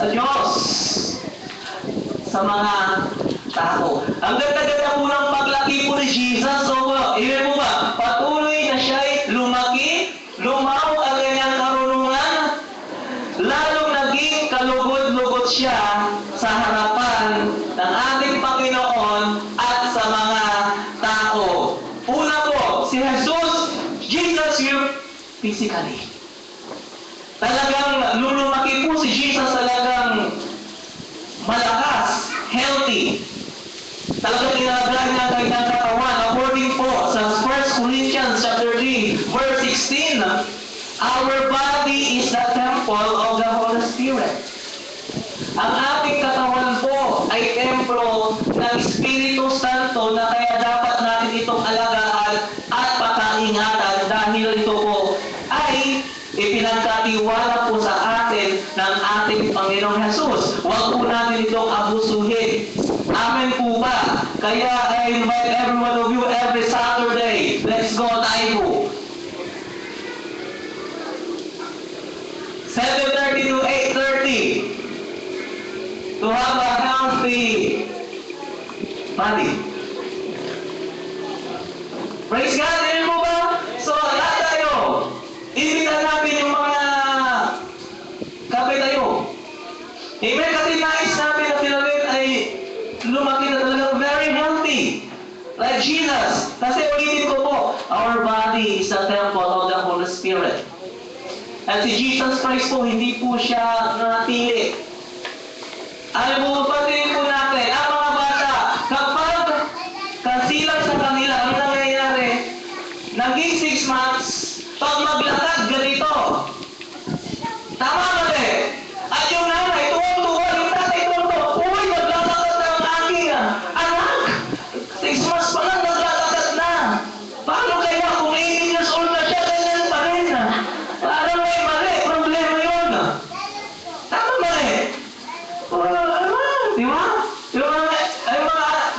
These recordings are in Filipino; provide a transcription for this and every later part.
sa Diyos, sa mga tao. Ang ganda-ganda po ng paglaki po ni Jesus. So, ilan po ba? Patuloy na siya'y lumaki, lumaw ang kanyang karunungan, lalong naging kalugod-lugod siya sa harapan ng ating Panginoon at sa mga tao. Una po, si Jesus grew physically. Talagang lumaki po si Jesus, talagang malakas, healthy. Talagang inalagay niya ang kanyang katawan. According po sa 1 Corinthians chapter 3, verse 16, our body is the temple of the Holy Spirit. Ang ating katawan po ay templo ng Espiritu Santo na kaya dapat natin itong alagaan at pakaingatan dahil ito po ay ipinagkatiwala po sa atin ng ating Panginoong Jesus. Huwag po natin itong abusuhin. Amen po ba? Kaya I invite every one of you every Saturday. Let's go tayo. 7:30 to 8:30 to have a healthy body. Praise God! Amen po ba? So, lahat tayo. Ibitan natin yung mga kapit tayo. Amen? Kasi nais natin na Philadelphia ay lumaki na talaga very healthy. Like Jesus. Kasi ulitin ko po, our body is a temple of the Holy Spirit. At si Jesus Christ po, hindi po siya nanatili. Ano po, patingin po natin, ang mga bata, kapag kasilang sa kanila, ano nangyayari? Naging 6 months, pag maglakad, ganito. Tama ba eh? At yung nanay, tuwang-tuwa, yung tatay, tuwang-tuwa, uy, naglalakad na ang aking anak. 6 months pa lang, naglalakad na. Paano kaya kung 18 years old na siya, ganyan pa rin? Paano may mali? Problema yun. Tama ba eh? Di ba?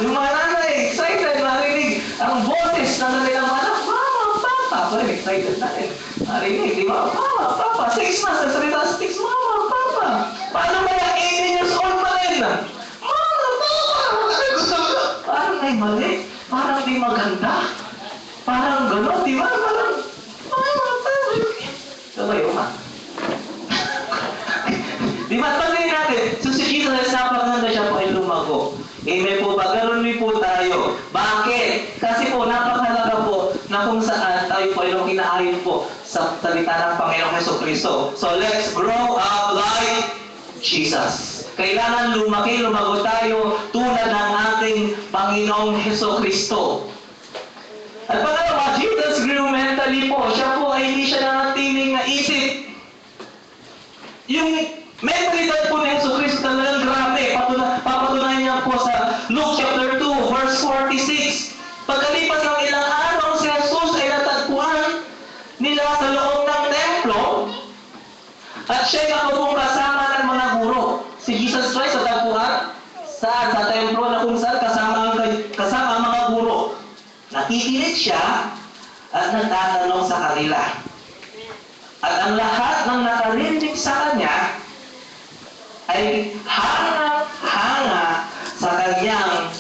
Yung mga nanay, excited, narinig ang boses na nanilang anak, Mama, Papa. Sorry, excited na eh. Narinig, di ba? Mama, Papa. 6 months, nasalita sa 6, Mama, Papa. Paano kaya 18 years old pa rin? Mama, Papa. Parang ay mali. Parang di maganda. Parang gano'n, di ba? Parang, Mama, Papa. Ito ba yun, ha? Di ba? Pagkain natin, so si Jesus, napakaganda siya po ay lumago. Amen po ba? Ganun din po tayo. Bakit? Kasi po, napakahalaga po na kung saan tayo po ay kinaayon po sa salita ng Panginoong Jesucristo. So, let's grow up like Jesus. Kailangan lumaki, lumago tayo tulad ng ating Panginoong Jesucristo. At pangalawa, Jesus grew mentally po. Siya po ay hindi siya nanatiling naisip. Yung mentalidad po ni Jesucristo talagang grabe. Papatunayan niya po sa Luke chapter 2, verse 46. Pagkalipas ng ilang araw, si Jesus ay natagpuan nila sa loob ng templo at siya'y nakapong kasama ng mga guro. Si Jesus Christ natagpuan saan? Sa templo na kung saan kasama ang mga guro. Nakikinig siya at nagtatanong sa kanila. At ang lahat ng nakarinig sa kanya ay hanga-hanga sa kanyang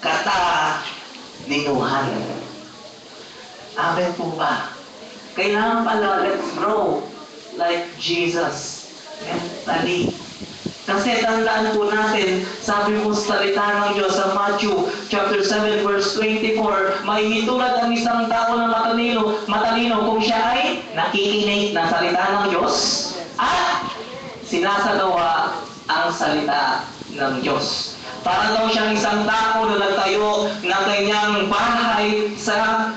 katalinuhan. Amen po ba? Kailangan pala, let's grow like Jesus mentally. Kasi tandaan po natin, sabi mo sa salita ng Diyos sa Matthew chapter 7 verse 24, may hitulad ang isang tao na matalino kung siya ay nakikinig ng salita ng Diyos at sinasagawa ang salita ng Diyos. Para daw siyang isang tao na nagtayo ng kanyang bahay sa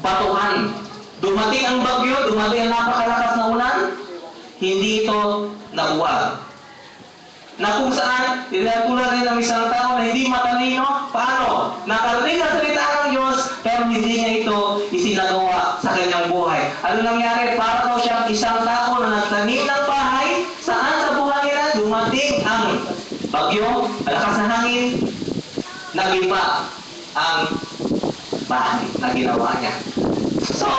batuhan. Dumating ang bagyo, dumating ang napakalakas na ulan, hindi ito nabuwag. Na kung saan, tinatulad rin ng isang tao na hindi matalino, paano? Nakarating ang salita ng Diyos, pero hindi niya ito isinagawa sa kanyang buhay. Ano nangyari? Para daw siyang isang tao na nagtanim ng bahay, saan sa buhay nila dumating ang bagyo, malakas na hangin, nagiba ang bahay na ginawa niya. So,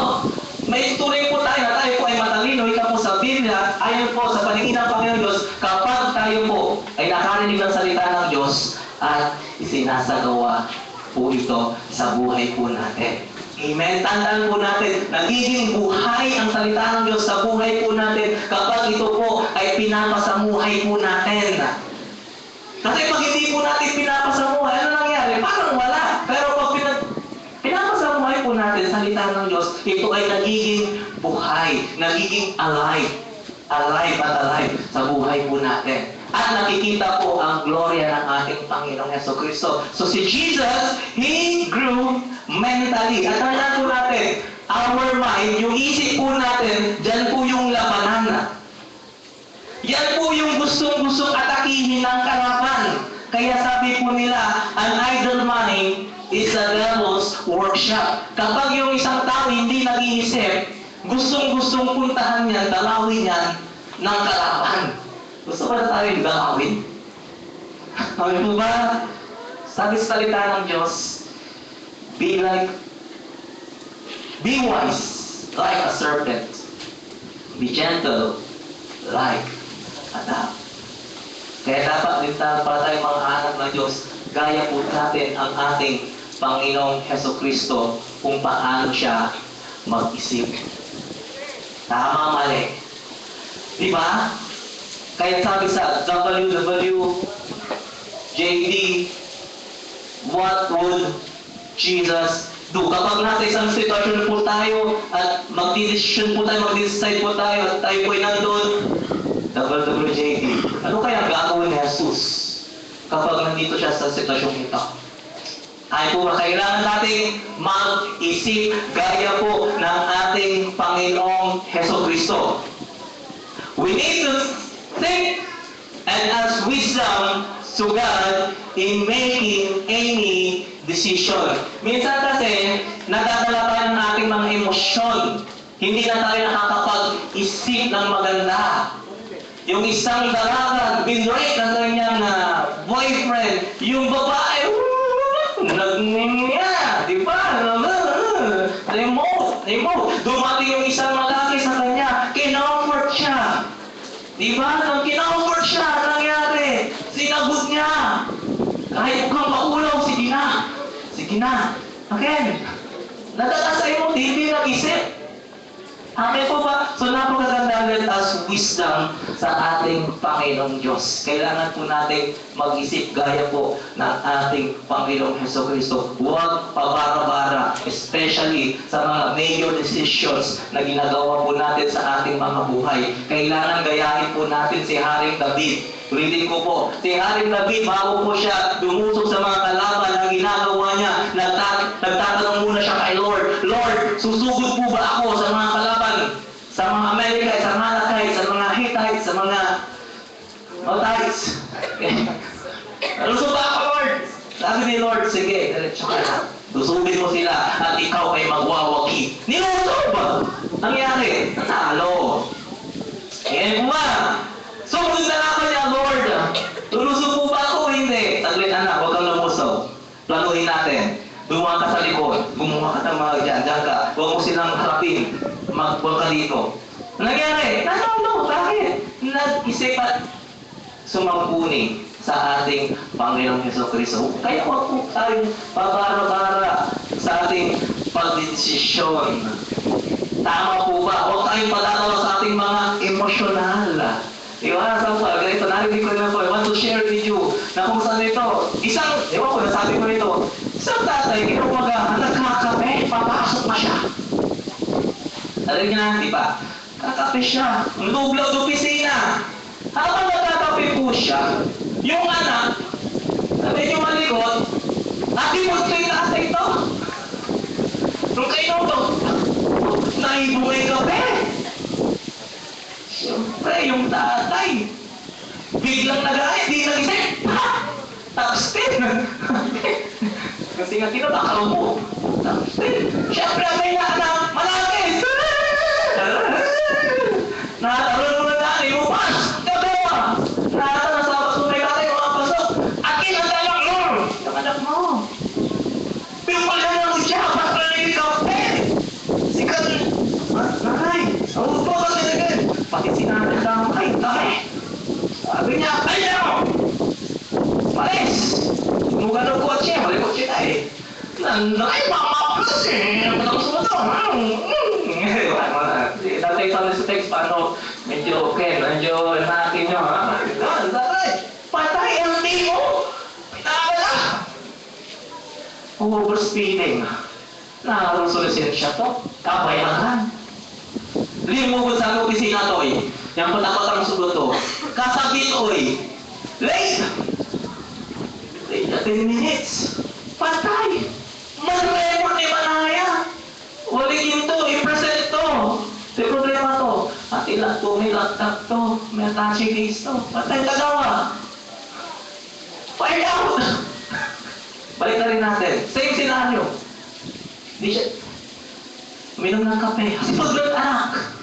may turing po tayo na tayo po ay matalino, ikaw po sa Biblia, ayon po sa paningin ng Panginoon Diyos, kapag tayo po ay nakarinig ng salita ng Diyos at isinasagawa po ito sa buhay po natin. Amen. Tandaan po natin, nagiging buhay ang salita ng Diyos sa buhay po natin kapag ito po ay pinapasamuhay po natin. Kasi pag hindi po natin pinapasamuhay, ano nangyari? Parang wala. Pero pag pinapasamuhay po natin salita ng Diyos, ito ay nagiging buhay, nagiging alive. Alive at alive sa buhay po natin. At nakikita po ang gloria ng ating Panginoong Jesucristo. So si Jesus, He grew mentally. At tandaan po natin, our mind, yung isip po natin, dyan po yung labanan. Yan po yung gustong-gustong atakihin ng kalaban. Kaya sabi po nila, an idle mind is a devil's workshop. Kapag yung isang tao hindi nag-iisip, gustong-gustong puntahan yan, dalawin yan ng kalaban. Gusto ba na tayo dalawin? Sabi po ba? Sabi sa salita ng Diyos, be wise like a serpent. Be gentle like a dove. Kaya dapat din para tayo mga anak ng Diyos, gaya po natin ang ating Panginoong Jesucristo kung paano siya mag-isip. Tama, mali. Di ba? Kaya sabi sa WWJD, what would Jesus do? Kapag nasa isang sitwasyon po tayo at mag-decide po tayo at tayo po ay nandun, WWJD, ano kaya gagawin ni Jesus kapag nandito siya sa sitwasyong ito? Ay po ba, kailangan natin mag-isip gaya po ng ating Panginoong Jesucristo. We need to think and ask wisdom to God in making any decision. Minsan kasi, nadadala tayo ng ating mga emosyon. Hindi na tayo nakakapag-isip ng maganda. Yung isang dalaga, binrate ng kanyang boyfriend, yung babae, nagninya, di ba? Remote. Dumating yung isang malaki sa kanya, kinomfort siya. Di ba? Nang kinomfort siya, nangyari, sinagot niya. Kahit mukhang maulaw, sige na. Again, nadadasay mo, hindi nag-isip. Amin po ba? So napakaganda, let us wisdom sa ating Panginoong Diyos. Kailangan po natin mag-isip gaya po ng ating Panginoong Jesucristo. Huwag pabara-bara, especially sa mga major decisions na ginagawa po natin sa ating mga buhay. Kailangan gayahin po natin si Haring David. Ulitin ko po, si Haring David, bago po siya dumusok sa mga kalaban na ginagawa niya, nagtatanong muna siya kay Lord, Lord, susugod po ba ako sa mga kalaban? Sa mga Amalekite, sa mga Anakite, sa mga Hittite, sa mga Moabites. Lusog ba ako, Lord? Sabi ni Lord, sige, diretso ka na. Lusugin mo sila at ikaw ay magwawagi. Nilusog ba? Nangyari, nanalo. Yan po ba? Sugod na naman niya, Lord. Lulusog po ba ako? Hindi. Saglit anak, huwag kang lumusog. Planuhin natin. Gumawa ka sa likod. Gumawa ka ng mga dyan ka. Huwag mo silang harapin. Magbuwa ka dito. Nangyari? Nanalo. Bakit? Nag-isip at sumampuni sa ating Panginoong Jesucristo. Kaya huwag po tayong pabara-bara sa ating pagdesisyon. Tama po ba? Huwag tayong palatawa sa ating mga emosyonal. Diba? Sa mga ganito, narinig ko naman po, I want to share with you na kung saan ito, isang, diba po, nasabi ko nito, isang tatay, inumaga, nagkakape, papasok na siya. Alam niya na, di ba? Kakape siya, lublaw do pisina. Habang nagkakape po siya, yung anak, sabi niyo malikot, ati mo ito yung nasa ito. Nung kayo ito, naibungay kape. Siyempre, yung tatay, biglang nag-aay, di nag-isip. Tapos din. Kasi nga tinabakal mo. Tapos din. Siyempre, may naanak, malaki. Nataroon mo na daan, imupas. Kabewa. Nataroon sa baso, may tatay, mga pasok. Akin ang dalang, yung anak mo. Pero pala na mo siya, pas na yung kape. Sikat, Sabi niya, ayaw! Malis! Mukha ng kotse, mali kotse na eh. Nanay, mamaplas eh. Tapos mo ito. Tatay sa text, paano? Medyo okay, medyo natin nyo. Tatay, patay ang team mo. Pinakala. Overspeeding. Nakarosolusyon siya to. Kabayaran. Limugod sa opisina to eh. Yang patakot ang sugot to. Kasabit oy. Late! Late na 10 minutes. Patay! Mag-report ni Manaya. Waligin to, i-present to. May problema to. At ilan to, may laptop to, may attache case to. Patay tagawa. Find out! Balik na rin natin. Same scenario. Di siya uminom ng kape. Sipag anak.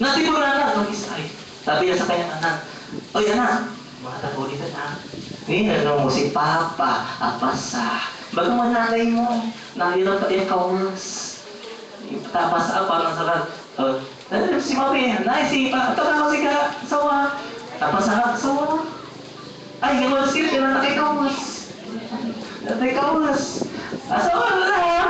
Natipon na anak. Mag-isay. Sabi niya sa kanyang anak, oy anak, mga tapo dito na. Ngayon mo si Papa, apasa. Bago mo nanay mo, nalilang pa yung kawas. Tapos parang sarap. Si Mami, nay, si Papa, ako si Sawa. Tapos sarap, Sawa. Ay, gawin sila, na nakikawas. Nakikawas. Sawa,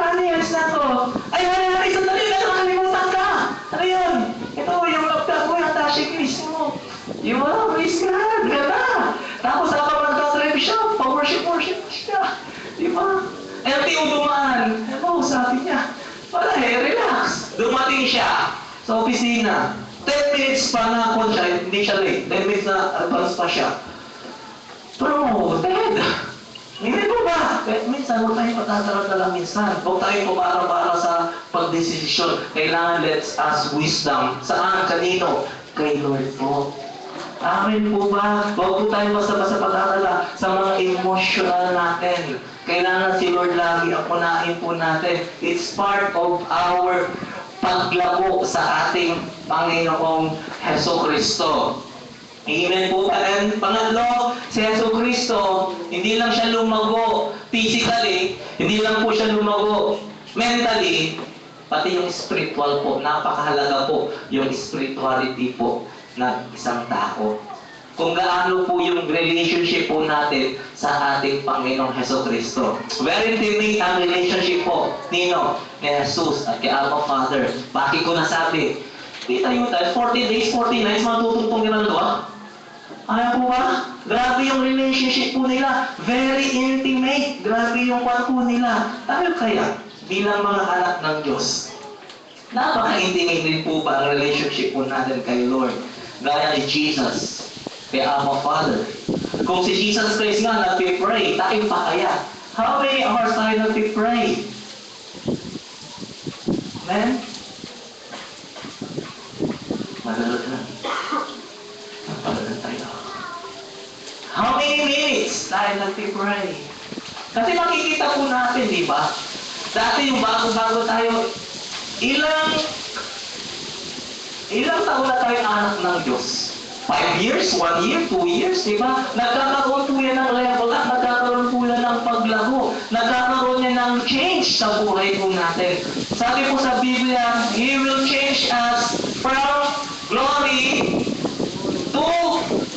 ano yan, snato. Ay, sandali na, nakalimutan ka. Ano yun? Ito, yung laptop mo, yung attache case mo. Yung praise God, ganda. Tapos habang nagtatrive siya, pa-worship siya. Di ba? Eh, ang tiyong dumaan. Ano, sabi niya, wala relax. Dumating siya sa opisina. 10 minutes pa na ako siya, hindi siya late. 10 minutes na advance pa siya. Promoted. Hindi po ba? Minsan, huwag tayo patatarantala minsan. Huwag tayo pumara-para sa pagdesisyon. Kailangan let's ask wisdom. Saan? Kanino? Kay Lord po. Amen po ba? Huwag po tayo basta-basta pag-aalala sa mga emotional natin. Kailangan si Lord lagi ang unahin po natin. It's part of our paglago sa ating Panginoong Heso Kristo. Amen po ba? And pangatlo, si Heso Kristo, hindi lang siya lumago physically, hindi lang po siya lumago mentally, pati yung spiritual po. Napakahalaga po yung spirituality po ng isang tao. Kung gaano po yung relationship po natin sa ating Panginoong Heso Kristo. Very intimate ang relationship po nino ni Jesus at kay Abba Father. Bakit ko nasabi? Kita nyo tayo, 40 days, 40 nights, matutungtong nila doon. Ayaw po ba? Grabe yung relationship po nila. Very intimate. Grabe yung kwan po nila. Tayo kaya, bilang mga anak ng Diyos, napaka-intimate din po ba ang relationship po natin kay Lord? Gaya ni Jesus, kay Abba Father. Kung si Jesus Christ nga nag-pray, tayo pa kaya? How many hours tayo nag-pray? Amen? Malalot na. Malalot tayo. How many minutes tayo nag-pray? Kasi makikita po natin, di ba? Dati yung bago-bago tayo, ilang taon na tayo anak ng Diyos? 5 years, 1 year, 2 years, di ba? Nagkakaroon po yan ng level up, nagkakaroon po yan ng paglago, nagkakaroon yan ng change sa buhay po natin. Sabi po sa Biblia, He will change us from glory to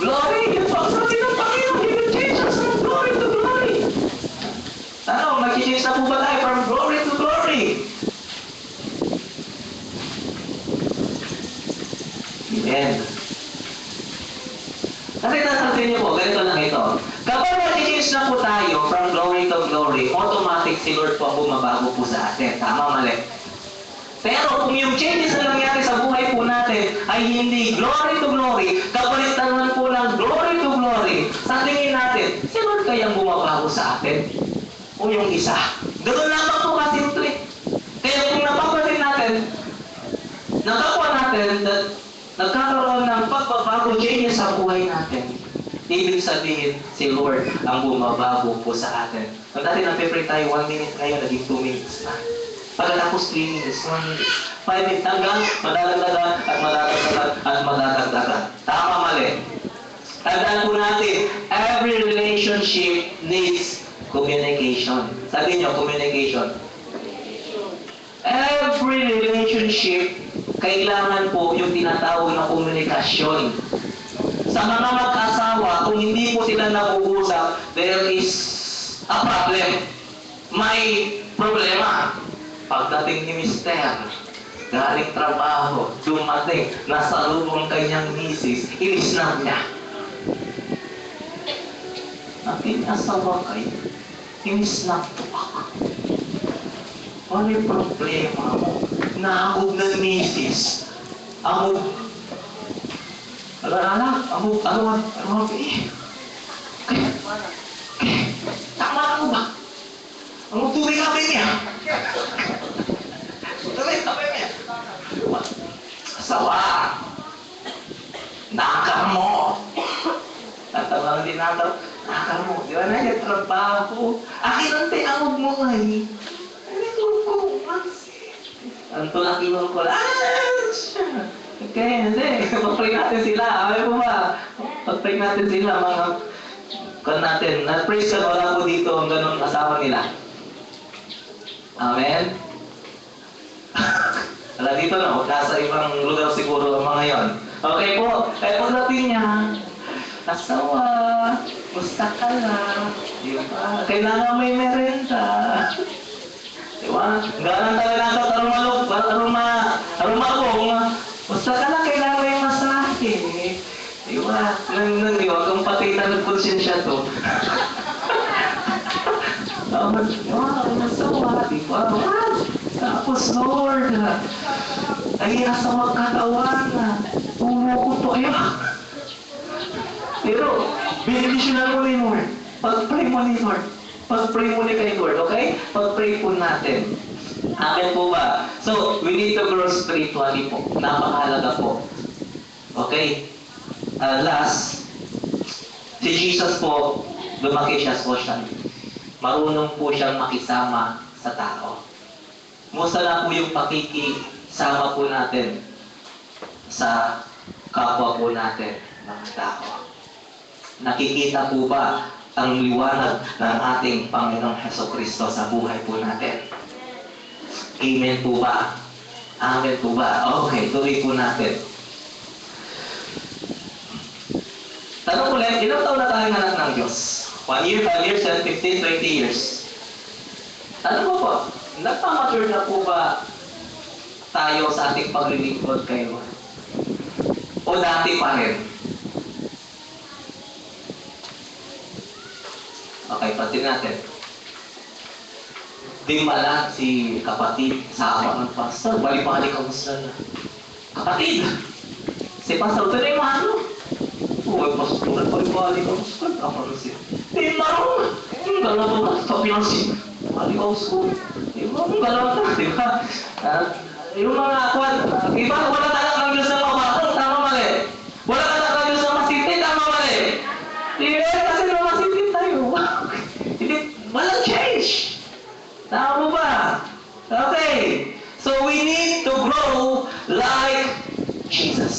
glory. Yung pagsabi ng Panginoon, He will change us from glory to glory. Ano, mag-change na po ba tayo from glory to glory? Amen. Kasi nasabi niyo po, ganito lang ito. Kapag mag-change na po tayo from glory to glory, automatic si Lord po ang bumabago po sa atin. Tama, mali. Pero kung yung changes na nangyari sa buhay po natin ay hindi glory to glory, kapalitan naman po ng glory to glory, sa tingin natin, si Lord kayang bumabago sa atin? O yung isa? Ganoon lamang po kasimple. Kaya kung napapansin natin, nakakuha natin that nagkakaroon ng pagbabago, changes sa buhay natin. Ibig sabihin, si Lord ang bumabago po sa atin. Kung dati nag-pray tayo 1 minute, ngayon naging 2 minutes na. Pagkatapos 3 minutes, 1 minute, 5 minutes, hanggang madadagdagan at madadagdagan at madadagdagan. Tama, mali. Tandaan po natin, every relationship needs communication. Sabi niyo, communication. Every relationship, kailangan po yung tinatawag na komunikasyon. Sa mga mag-asawa, kung hindi po sila nag-uusap, there is a problem. May problema. Pagdating ni Mister, galing trabaho, dumating, nasa lubong kanyang misis, inisnap niya. Aking asawa kayo, inisnap to ako. Ano yung problema mo? Naagog ng misis. Agog. Alam, agog, tama na mo ba? Ang tuloy namin niya. Tuloy namin niya. Asawa. Nakakar mo. Tatawang din natin. Nakakar mo. Di ba na yung trabaho? Akin ang tiangog mo ngayon. Ang tulak-ilong ko lang. Okay, hindi. Pag-pray natin sila. Ayaw mo ba? Pag-pray natin sila, mga kan natin. Na-praise ka, wala po dito ang ganun asawa nila. Amen? Wala dito na. Nasa ibang lugar siguro ang mga yon. Okay po. Kaya pagdating niya, asawa, gusta ka lang. Di ba? Kailangan may merenda. Diba? Galang talaga nato arumabong. Basta ka lang kailangan may masahe. Diba? Nang diba? Kung patitan ng konsensya to. Masawa. Diba? Tapos Lord, ay asawa katawan. Umuko po kayo. Pero, benedisyonan mo ni Lord. Pag-pray mo ni Lord. Pag-pray muna kay Lord, okay? Pag-pray po natin. Akin po ba? So, we need to grow spiritually po. Napakahalaga po. Okay? Last, si Jesus po, lumaki siya social. Marunong po siyang makisama sa tao. Musta na po yung pakikisama po natin sa kapwa po natin, mga tao. Nakikita po ba ang liwanag ng ating Panginoong Hesukristo sa buhay po natin? Amen po ba? Amen po ba? Okay, tuloy po natin. Tanong ulit, ilang taon na tayong anak ng Diyos? 1 year, 5 years, 10, 15, 20 years. Tanong mo po, nagpamature na po ba tayo sa ating paglilingkod kay Lord? O dati pa rin? Okay, pati natin. Di mala si kapatid sa awa ng pastor. Bali-bali kamusta na. Kapatid! Si pastor, ito na yung ano? Uy, pastor, bali-bali kamusta. Ako na siya. Di marong! Ang galaw ba? Sabi lang siya. Bali kamusta. Di ba? Ang galaw na. Di ba? Yung mga akwan. Iba, wala tanak ng Diyos ng mabakong. Tama mali. Wala tanak ng Diyos ng masipit. Tama mali. Di ba? Kasi na masipit tayo. Walang change. Tama mo ba? Okay. So we need to grow like Jesus.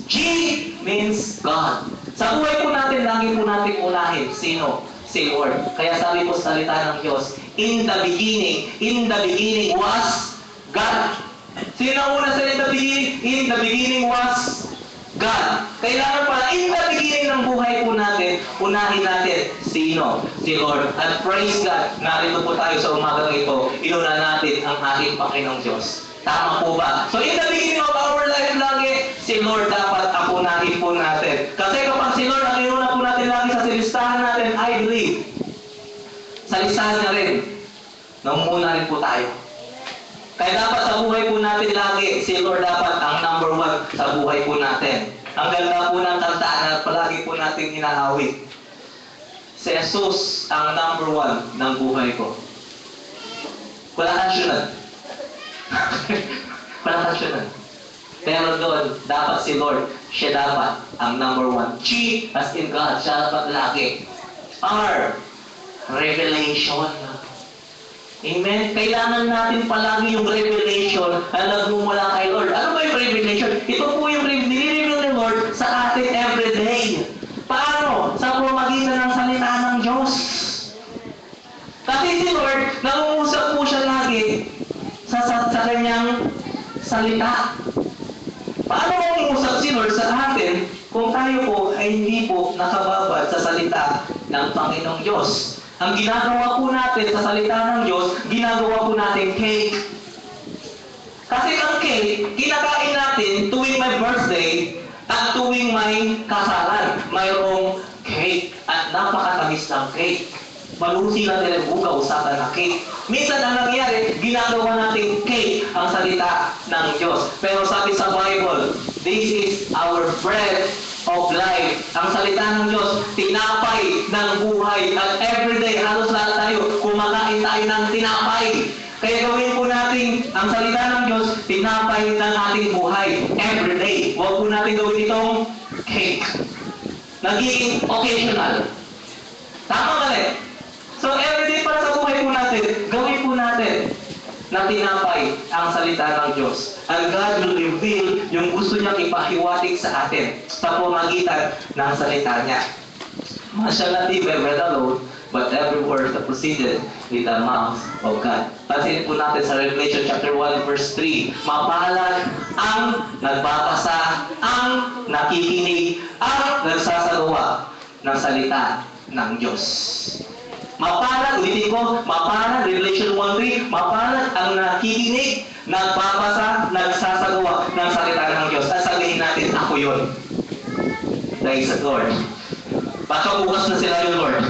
G means God. Sa buhay po natin, lagi po natin unahin. Sino? Si Lord. Kaya sabi po sa salita ng Diyos, in the beginning was God. Sino ang una sa in the beginning? In the beginning was God. Kailangan pala, in the beginning ng buhay po natin, unahin natin, sino? Si Lord. And praise God, narito po tayo sa umagang ito, inuna natin ang ating Panginoong Diyos. Tama po ba? So in the beginning of our life lagi, si Lord dapat akunahin po natin. Kasi kapag si Lord ang inuna po natin lagi sa listahan natin, I believe, sa listahan na rin, namumuna rin po tayo. Kaya dapat sa buhay po natin lagi, si Lord dapat ang number 1 sa buhay po natin. Ang ganda po ng kanta na palagi po natin inaawit. Si Jesus ang number 1 ng buhay ko. Wala kang syunod. Wala kang syunod. Pero doon, dapat si Lord, siya dapat ang number 1. G, as in God, siya dapat lagi. R, revelation. Amen? Kailangan natin palagi yung revelation na nagmumula kay Lord. Ano ba yung revelation? Ito po yung nire-reveal ni Lord sa atin everyday. Paano? Sa pamamagitan ng salita ng Diyos. Kasi si Lord, nangungusap po siya lagi sa kanyang salita. Paano mangungusap si Lord sa atin kung tayo po ay hindi po nakababad sa salita ng Panginoong Diyos. Ang ginagawa po natin sa salita ng Diyos, ginagawa po natin cake. Kasi ang cake, kinakain natin tuwing may birthday at tuwing may kasalan. Mayroong cake at napakatamis ng cake. Malusi lang nila buga usapan na cake. Minsan ang nangyari, ginagawa natin cake ang salita ng Diyos. Pero sabi sa Bible, this is our bread of life. Ang salita ng Diyos, tinapay ng buhay. At everyday, halos lahat tayo, kumakain tayo ng tinapay. Kaya gawin po natin ang salita ng Diyos, tinapay ng ating buhay. Everyday. Huwag po natin gawin itong cake. Nagiging occasional. Tama ba rin? So everyday para sa buhay po natin, gawin po natin na tinapay ang salita ng Diyos. And God will reveal yung gusto niyang ipahiwatig sa atin sa pamagitan ng salita niya. Man shall not live by bread alone, but every word that proceeded in the mouth of God. Pansin po natin sa Revelation chapter 1 verse 3, mapalad ang nagbabasa, ang nakikinig, ang nagsasagawa ng salita ng Diyos. Mapalad, ulitin ko, mapalad, Revelation 1:3, mapalad ang nakikinig, nagbabasa, nagsasagawa ng salita ng Diyos. At sabihin natin, ako yun. Praise the Lord. Baka bukas na sila yun, Lord.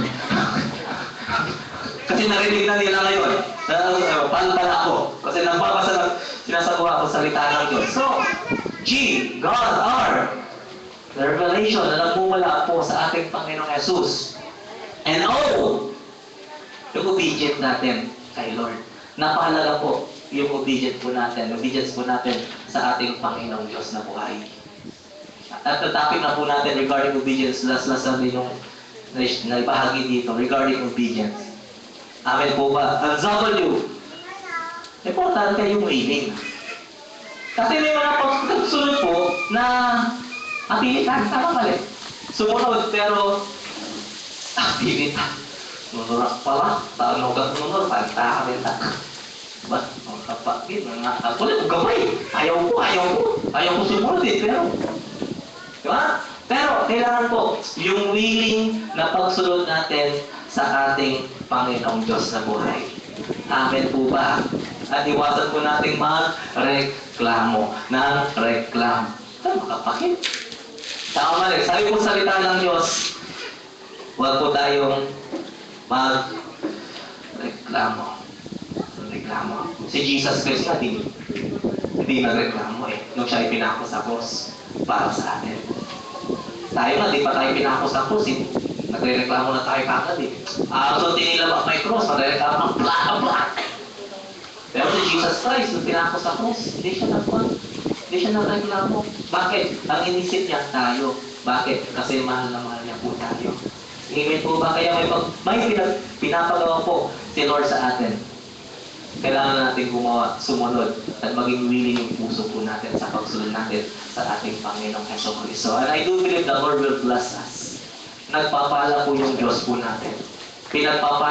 Kasi narinig na nila ngayon. Paano pala ako? Kasi nagbabasa, sinasagawa ko salita ng Diyos. So, G, God, R, the revelation na nagmumula po sa ating Panginoong Jesus. And O, yung obedient natin kay Lord. Napahalaga po yung obedience po natin sa ating Panginoong Diyos na buhay. At topic na po natin regarding obedience, last Sunday yung naibahagi dito, regarding obedience. Amen po ba? Ang W, importante yung willing. Kasi may mga pagkasunod po na apilitan, tama mali. Sumunod, pero apilitan. Nunurak pala, taano ka nunurak, pantahan ka. Ba't? Ang kapatid, mga kapatid, gamay. Ayaw ko sumunod eh, pero, diba? Pero, kailangan po, yung willing na pagsunod natin sa ating Panginoong Diyos na buhay. Amen po ba? At iwasan po natin mag-reklamo ng reklamo. Ito, makapakit. Tama rin, sabi po salita ng Diyos, huwag po tayong mag-reklamo. Si Jesus Christ na hindi nagreklamo eh. Nung siya ipinako sa cross para sa atin. Tayo nga, di pa tayo pinako sa cross eh. Nagre-reklamo na tayo kagad eh. So tinilabak may cross, nagre-reklamo ng black. Pero si Jesus Christ, nung pinako sa cross, hindi siya nagreklamo. Bakit? Ang inisip niya tayo. Bakit? Kasi mahal na mahal niya po tayo. Amen po ba? Kaya may pinapagawa po si Lord sa atin. Kailangan natin sumunod at maging willing yung puso po natin sa pagsunod natin sa ating Panginoong Jesucristo. And I do believe the Lord will bless us. Nagpapala po yung Diyos po natin. Pinagpapala